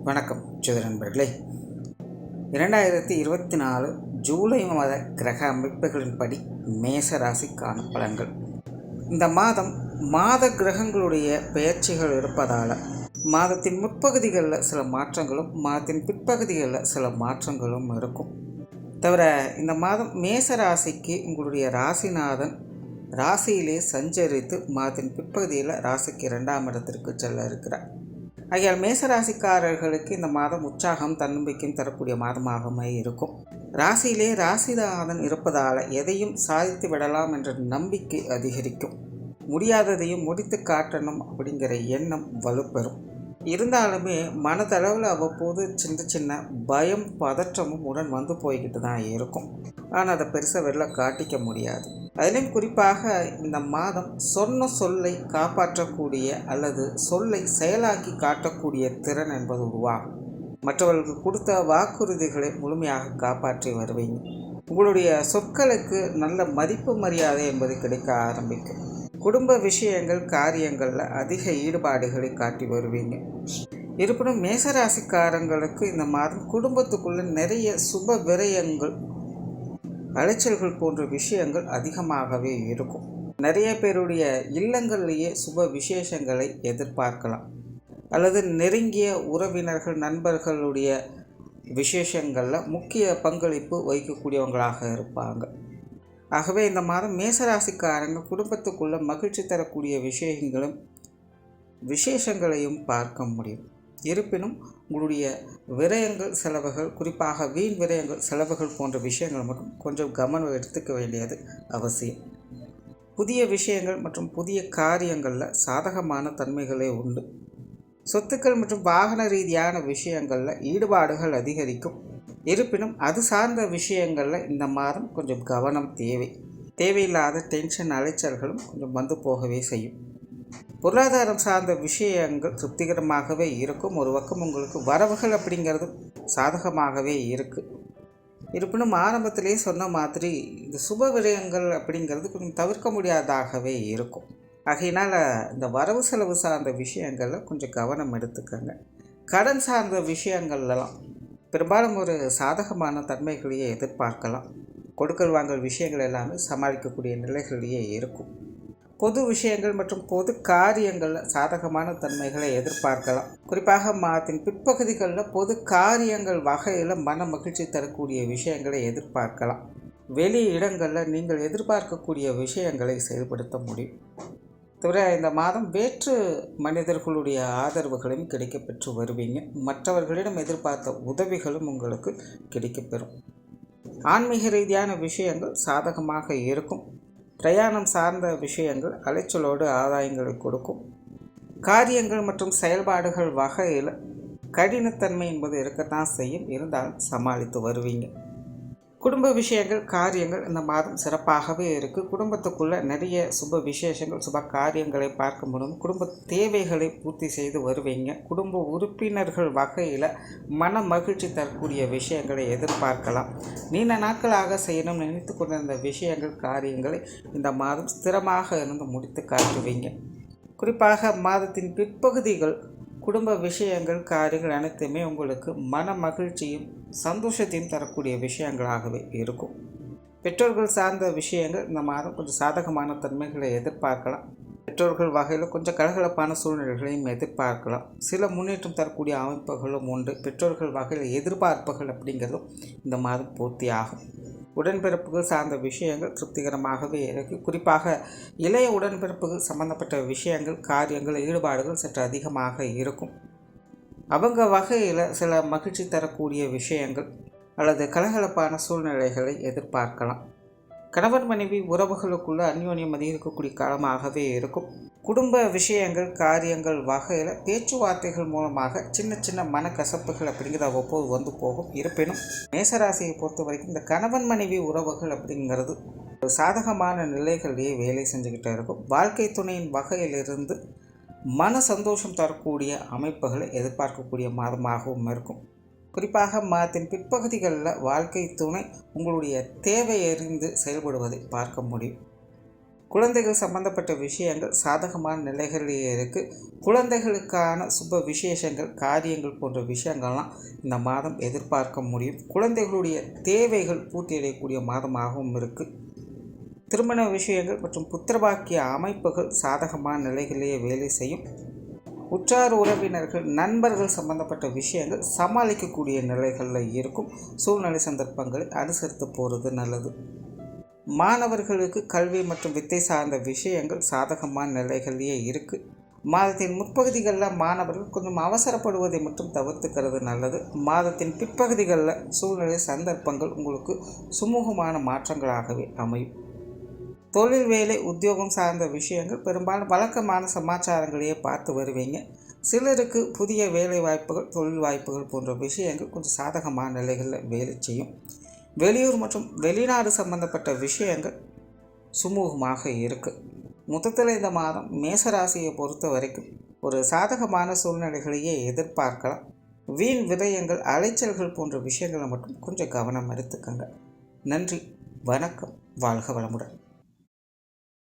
வணக்கம் ஜோதிட நண்பர்களே. 2024 ஜூலை மாத கிரக அமைப்புகளின்படி மேச ராசிக்கான பலன்கள். இந்த மாத கிரகங்களுடைய பெயர்ச்சிகள் இருப்பதால் மாதத்தின் முற்பகுதிகளில் சில மாற்றங்களும் மாதத்தின் பிற்பகுதிகளில் சில மாற்றங்களும் இருக்கும். தவிர இந்த மாதம் மேச ராசிக்கு உங்களுடைய ராசிநாதன் ராசியிலே சஞ்சரித்து மாதத்தின் பிற்பகுதியில் ராசிக்கு 2ஆம் இடத்திற்கு செல்ல இருக்கிறார். ஆகையால் மேசராசிக்காரர்களுக்கு இந்த மாதம் உற்சாகம் தன்னம்பிக்கையும் தரக்கூடிய மாதமாகவே இருக்கும். ராசியிலே ராசிநாதன் இருப்பதால் எதையும் சாதித்து விடலாம் என்ற நம்பிக்கை அதிகரிக்கும். முடியாததையும் முடித்து காட்டணும் அப்படிங்கிற எண்ணம் வலுப்பெறும். இருந்தாலுமே மனதளவில் அவ்வப்போது சின்ன பயம் பதற்றமும் உடன் வந்து போய்கிட்டு தான் இருக்கும். ஆனால் அதை பெருசாக வெளில காட்டிக்க முடியாது. அதிலும் குறிப்பாக இந்த மாதம் சொன்ன சொல்லை காப்பாற்றக்கூடிய அல்லது சொல்லை செயலாக்கி காட்டக்கூடிய திறன் என்பது உருவாகும். மற்றவர்களுக்கு கொடுத்த வாக்குறுதிகளை முழுமையாக காப்பாற்றி வருவீங்க. உங்களுடைய சொற்களுக்கு நல்ல மதிப்பு மரியாதை என்பது கிடைக்க ஆரம்பிக்கும். குடும்ப விஷயங்கள் காரியங்களில் அதிக ஈடுபாடுகளை காட்டி வருவீங்க. இருப்பினும் மேசராசிக்காரங்களுக்கு இந்த மாதம் குடும்பத்துக்குள்ள நிறைய சுப விரயங்கள் அலைச்சல்கள் போன்ற விஷயங்கள் அதிகமாகவே இருக்கும். நிறைய பேருடைய இல்லங்களிலேயே சுப விசேஷங்களை எதிர்பார்க்கலாம். அல்லது நெருங்கிய உறவினர்கள் நண்பர்களுடைய விசேஷங்களில் முக்கிய பங்களிப்பு வகிக்கக்கூடியவங்களாக இருப்பாங்க. ஆகவே இந்த மாதம் மேசராசிக்காரங்க குடும்பத்துக்குள்ள மகிழ்ச்சி தரக்கூடிய விசேஷங்களையும் பார்க்க முடியும். இருப்பினும் உங்களுடைய விரயங்கள் செலவுகள், குறிப்பாக வீண் விரயங்கள் செலவுகள் போன்ற விஷயங்கள் மட்டும் கொஞ்சம் கவனம் எடுத்துக்க வேண்டியது அவசியம். புதிய விஷயங்கள் மற்றும் புதிய காரியங்களில் சாதகமான தன்மைகளே உண்டு. சொத்துக்கள் மற்றும் வாகன ரீதியான விஷயங்களில் ஈடுபாடுகள் அதிகரிக்கும். இருப்பினும் அது சார்ந்த விஷயங்களில் இந்த மாதம் கொஞ்சம் கவனம் தேவையில்லாத டென்ஷன் அலைச்சல்களும் கொஞ்சம் வந்து போகவே செய்யும். பொருளாதாரம் சார்ந்த விஷயங்கள் திருப்திகரமாகவே இருக்கும். ஒரு பக்கம் உங்களுக்கு வரவுகள் அப்படிங்கிறது சாதகமாகவே இருக்குது. இருப்பினும் ஆரம்பத்திலே சொன்ன மாதிரி இந்த சுப விரயங்கள் அப்படிங்கிறது கொஞ்சம் தவிர்க்க முடியாததாகவே இருக்கும். ஆகையினால் இந்த வரவு செலவு சார்ந்த விஷயங்களில் கொஞ்சம் கவனம் எடுத்துக்கங்க. கடன் சார்ந்த விஷயங்கள்லாம் பெரும்பாலும் ஒரு சாதகமான தன்மைகளையே எதிர்பார்க்கலாம். கொடுக்கல் வாங்கல் விஷயங்கள் எல்லாமே சமாளிக்கக்கூடிய நிலைகளிலேயே இருக்கும். பொது விஷயங்கள் மற்றும் பொது காரியங்களில் சாதகமான தன்மைகளை எதிர்பார்க்கலாம். குறிப்பாக மாதத்தின் பிற்பகுதிகளில் பொது காரியங்கள் வகையில் மன மகிழ்ச்சி தரக்கூடிய விஷயங்களை எதிர்பார்க்கலாம். வெளி இடங்களில் நீங்கள் எதிர்பார்க்கக்கூடிய விஷயங்களை செயல்படுத்த முடியும். தவிர இந்த மாதம் வேற்று மனிதர்களுடைய ஆதரவுகளையும் கிடைக்கப்பெற்று வருவீங்க. மற்றவர்களிடம் எதிர்பார்த்த உதவிகளும் உங்களுக்கு கிடைக்கப்பெறும். ஆன்மீக ரீதியான விஷயங்கள் சாதகமாக இருக்கும். பிரயாணம் சார்ந்த விஷயங்கள் அலைச்சலோடு ஆதாயங்களை கொடுக்கும். காரியங்கள் மற்றும் செயல்பாடுகள் வகையில் கடினத்தன்மை என்பது இருக்கத்தான் செய்யும். இருந்தாலும் சமாளித்து வருவீங்க. குடும்ப விஷயங்கள் காரியங்கள் இந்த மாதம் சிறப்பாகவே இருக்குது. குடும்பத்துக்குள்ளே நிறைய சுப விசேஷங்கள் சுப காரியங்களை பார்க்க முடியும். குடும்ப தேவைகளை பூர்த்தி செய்து வருவீங்க. குடும்ப உறுப்பினர்கள் வகையில் மன மகிழ்ச்சி தரக்கூடிய விஷயங்களை எதிர்பார்க்கலாம். நீண்ட நாட்களாக செய்யணும் நினைத்து கொண்டிருந்த விஷயங்கள் காரியங்களை இந்த மாதம் ஸ்திரமாக இருந்து முடித்து காட்டுவீங்க. குறிப்பாக மாதத்தின் பிற்பகுதிகள் குடும்ப விஷயங்கள் காரியங்கள் அனைத்துமே உங்களுக்கு மன மகிழ்ச்சியும் சந்தோஷத்தையும் தரக்கூடிய விஷயங்களாகவே இருக்கும். பெற்றோர்கள் சார்ந்த விஷயங்கள் இந்த மாதம் கொஞ்சம் சாதகமான தன்மைகளை எதிர்பார்க்கலாம். பெற்றோர்கள் வகையில் கொஞ்சம் கலகலப்பான சூழ்நிலைகளையும் எதிர்பார்க்கலாம். சில முன்னேற்றம் தரக்கூடிய அமைப்புகளும் உண்டு. பெற்றோர்கள் வகையில் எதிர்பார்ப்புகள் அப்படிங்கிறதும் இந்த மாதம் பூர்த்தி ஆகும். உடன்பிறப்புகள் சார்ந்த விஷயங்கள் திருப்திகரமாகவே இருக்குது. குறிப்பாக இளைய உடன்பிறப்புகள் சம்பந்தப்பட்ட விஷயங்கள் காரியங்கள் ஈடுபாடுகள் சற்று அதிகமாக இருக்கும். அவங்க வகையில் சில மகிழ்ச்சி தரக்கூடிய விஷயங்கள் அல்லது கலகலப்பான சூழ்நிலைகளை எதிர்பார்க்கலாம். கணவன் மனைவி உறவுகளுக்குள்ள அந்யோன்யம் அதிகரிக்கக்கூடிய காலமாகவே இருக்கும். குடும்ப விஷயங்கள் காரியங்கள் வகையில் பேச்சுவார்த்தைகள் மூலமாக சின்ன மனக்கசப்புகள் அப்படிங்கிறது அவ்வப்போது வந்து போகும். இருப்பினும் மேசராசியை பொறுத்த வரைக்கும் இந்த கணவன் மனைவி உறவுகள் அப்படிங்கிறது சாதகமான நிலைகளிலேயே வேலை செஞ்சுக்கிட்டே இருக்கும். வாழ்க்கை துணையின் வகையிலிருந்து மன சந்தோஷம் தரக்கூடிய அமைப்புகளை எதிர்பார்க்கக்கூடிய மாதமாகவும் இருக்கும். குறிப்பாக மாதத்தின் பிற்பகுதிகளில் வாழ்க்கை துணை உங்களுடைய தேவை அறிந்து செயல்படுவதை பார்க்க முடியும். குழந்தைகள் சம்பந்தப்பட்ட விஷயங்கள் சாதகமான நிலைகளிலேயே இருக்குது. குழந்தைகளுக்கான சுப விசேஷங்கள், காரியங்கள் போன்ற விஷயங்கள்லாம் இந்த மாதம் எதிர்பார்க்க முடியும். குழந்தைகளுடைய தேவைகள் பூர்த்தியடையக்கூடிய மாதமாகவும் இருக்குது. திருமண விஷயங்கள் மற்றும் புத்திரபாக்கிய அமைப்புகள் சாதகமான நிலைகளிலேயே வேலை செய்யும். உற்றார் உறவினர்கள், நண்பர்கள் சம்பந்தப்பட்ட விஷயங்கள் சமாளிக்கக்கூடிய நிலைகளில் இருக்கும். சூழ்நிலை சந்தர்ப்பங்களை அனுசரித்து போகிறது நல்லது. மாணவர்களுக்கு கல்வி மற்றும் வித்தை சார்ந்த விஷயங்கள் சாதகமான நிலைகளிலேயே இருக்குது. மாதத்தின் முற்பகுதிகளில் மாணவர்கள் கொஞ்சம் அவசரப்படுவதை மட்டும் தவிர்த்துக்கிறது நல்லது. மாதத்தின் பிற்பகுதிகளில் சூழ்நிலை சந்தர்ப்பங்கள் உங்களுக்கு சுமூகமான மாற்றங்களாகவே அமையும். தொழில், வேலை, உத்தியோகம் சார்ந்த விஷயங்கள் பெரும்பாலும் வழக்கமான சமாச்சாரங்களையே பார்த்து வருவீங்க. சிலருக்கு புதிய வேலை வாய்ப்புகள், தொழில் வாய்ப்புகள் போன்ற விஷயங்கள் கொஞ்சம் சாதகமான நிலைகளில் வேலை செய்யும். வெளியூர் மற்றும் வெளிநாடு சம்பந்தப்பட்ட விஷயங்கள் சுமூகமாக இருக்குது. மொத்தத்தில் இந்த மாதம் மேசராசியை பொறுத்த வரைக்கும் ஒரு சாதகமான சூழ்நிலைகளையே எதிர்பார்க்கலாம். வீண் விரயங்கள், அலைச்சல்கள் போன்ற விஷயங்களை மட்டும் கொஞ்சம் கவனம் எடுத்துக்கங்க. நன்றி, வணக்கம், வாழ்க வளமுடன்.